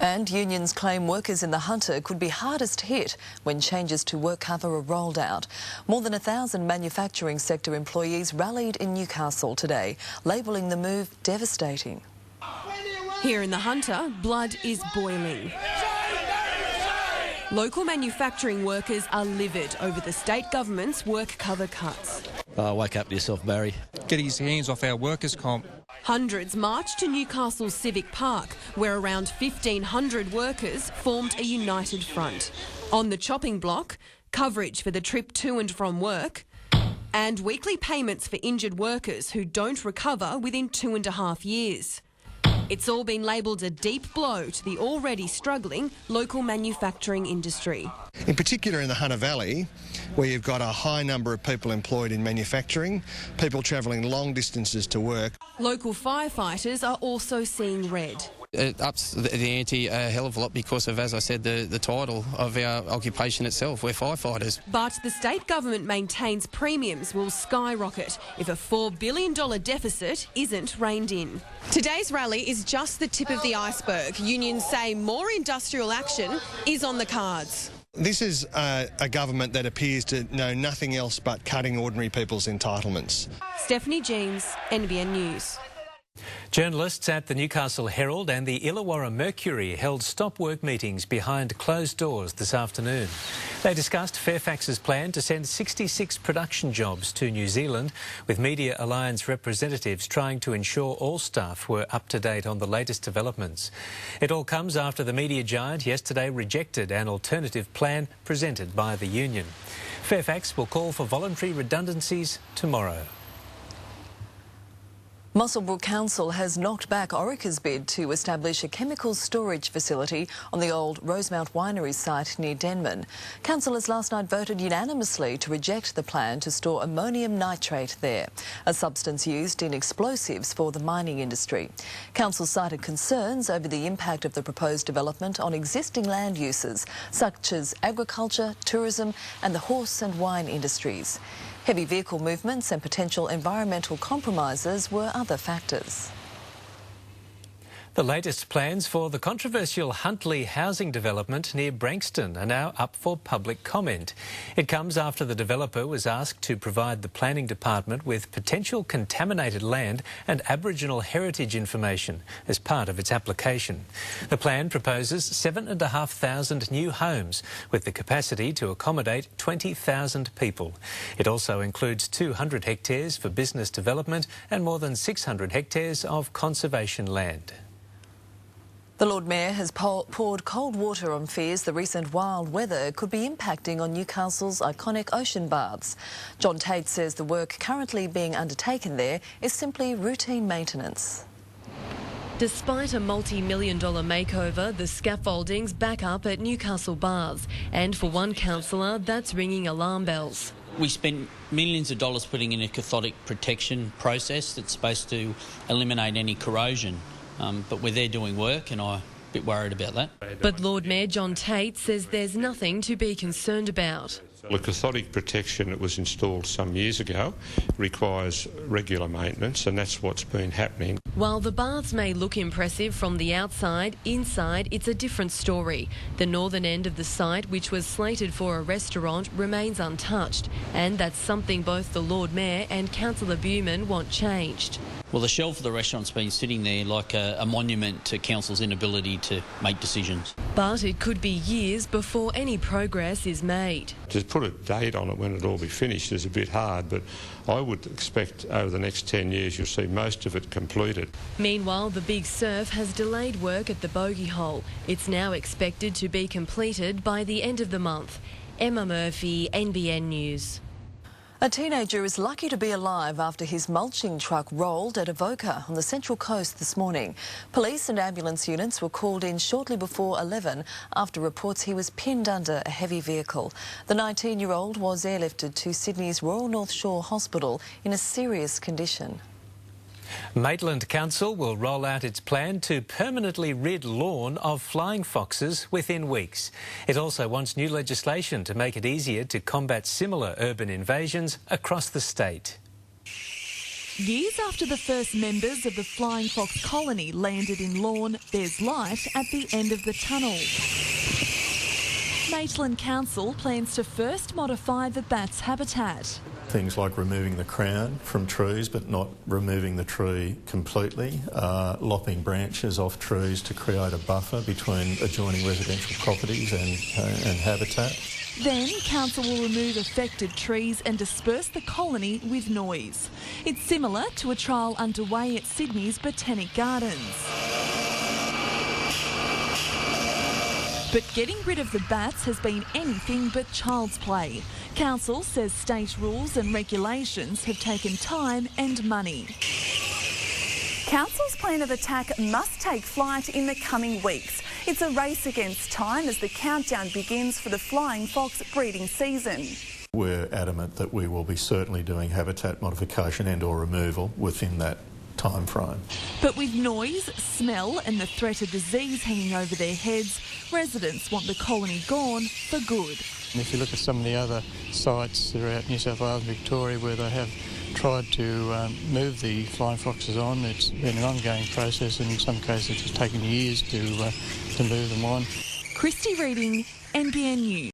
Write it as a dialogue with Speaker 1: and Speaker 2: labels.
Speaker 1: And unions claim workers in the Hunter could be hardest hit when changes to work cover are rolled out. More than 1,000 manufacturing sector employees rallied in Newcastle today, labelling the move devastating.
Speaker 2: Here in the Hunter, blood is boiling. Local manufacturing workers are livid over the state government's work cover cuts.
Speaker 3: Wake up to yourself, Barry.
Speaker 4: Get his hands off our workers' comp.
Speaker 2: Hundreds marched to Newcastle's Civic Park, where around 1,500 workers formed a united front. On the chopping block, coverage for the trip to and from work, and weekly payments for injured workers who don't recover within 2.5 years. It's all been labelled a deep blow to the already struggling local manufacturing industry.
Speaker 5: In particular in the Hunter Valley, where you've got a high number of people employed in manufacturing, people travelling long distances to work.
Speaker 2: Local firefighters are also seeing red.
Speaker 3: It ups the ante a hell of a lot because of, as I said, the title of our occupation itself. We're firefighters.
Speaker 2: But the state government maintains premiums will skyrocket if a $4 billion deficit isn't reined in. Today's rally is just the tip of the iceberg. Unions say more industrial action is on the cards.
Speaker 5: This is a government that appears to know nothing else but cutting ordinary people's entitlements.
Speaker 2: Stephanie Jeans, NBN News.
Speaker 6: Journalists at the Newcastle Herald and the Illawarra Mercury held stop-work meetings behind closed doors this afternoon. They discussed Fairfax's plan to send 66 production jobs to New Zealand, with Media Alliance representatives trying to ensure all staff were up to date on the latest developments. It all comes after the media giant yesterday rejected an alternative plan presented by the union. Fairfax will call for voluntary redundancies tomorrow.
Speaker 1: Muswellbrook Council has knocked back Orica's bid to establish a chemical storage facility on the old Rosemount Winery site near Denman. Councillors last night voted unanimously to reject the plan to store ammonium nitrate there, a substance used in explosives for the mining industry. Council cited concerns over the impact of the proposed development on existing land uses, such as agriculture, tourism and the horse and wine industries. Heavy vehicle movements and potential environmental compromises were other factors.
Speaker 6: The latest plans for the controversial Huntley housing development near Branxton are now up for public comment. It comes after the developer was asked to provide the planning department with potential contaminated land and Aboriginal heritage information as part of its application. The plan proposes 7,500 new homes with the capacity to accommodate 20,000 people. It also includes 200 hectares for business development and more than 600 hectares of conservation land.
Speaker 1: The Lord Mayor has poured cold water on fears the recent wild weather could be impacting on Newcastle's iconic ocean baths. John Tate says the work currently being undertaken there is simply routine maintenance.
Speaker 2: Despite a multi-million-dollar makeover, the scaffolding's back up at Newcastle Baths, and for one councillor, that's ringing alarm bells.
Speaker 7: We spent millions of dollars putting in a cathodic protection process that's supposed to eliminate any corrosion. But we're there doing work and I'm a bit worried about that.
Speaker 2: But Lord Mayor John Tate says there's nothing to be concerned about.
Speaker 8: The cathodic protection that was installed some years ago requires regular maintenance, and that's what's been happening.
Speaker 2: While the baths may look impressive from the outside, inside it's a different story. The northern end of the site, which was slated for a restaurant, remains untouched, and that's something both the Lord Mayor and Councillor Buman want changed.
Speaker 7: Well, the shelf of the restaurant's been sitting there like a monument to council's inability to make decisions.
Speaker 2: But it could be years before any progress is made.
Speaker 8: To put a date on it when it'll all be finished is a bit hard, but I would expect over the next 10 years you'll see most of it completed.
Speaker 2: Meanwhile, the Big Surf has delayed work at the bogey hole. It's now expected to be completed by the end of the month. Emma Murphy, NBN News.
Speaker 1: A teenager is lucky to be alive after his mulching truck rolled at Aoka on the Central Coast this morning. Police and ambulance units were called in shortly before 11 after reports he was pinned under a heavy vehicle. The 19-year-old was airlifted to Sydney's Royal North Shore Hospital in a serious condition.
Speaker 6: Midland Council will roll out its plan to permanently rid Lorne of flying foxes within weeks. It also wants new legislation to make it easier to combat similar urban invasions across the state.
Speaker 9: Years after the first members of the flying fox colony landed in Lorne, there's light at the end of the tunnel. Midland Council plans to first modify the bat's habitat.
Speaker 10: Things like removing the crown from trees but not removing the tree completely, lopping branches off trees to create a buffer between adjoining residential properties and habitat.
Speaker 9: Then Council will remove affected trees and disperse the colony with noise. It's similar to a trial underway at Sydney's Botanic Gardens. But getting rid of the bats has been anything but child's play. Council says state rules and regulations have taken time and money.
Speaker 11: Council's plan of attack must take flight in the coming weeks. It's a race against time as the countdown begins for the flying fox breeding season.
Speaker 10: We're adamant that we will be certainly doing habitat modification and/or removal within that time frame.
Speaker 9: But with noise, smell and the threat of disease hanging over their heads, residents want the colony gone for good.
Speaker 12: And if you look at some of the other sites throughout New South Wales and Victoria where they have tried to move the flying foxes on, it's been an ongoing process and in some cases it's taken years to move them on.
Speaker 9: Christy Reading, NBN News.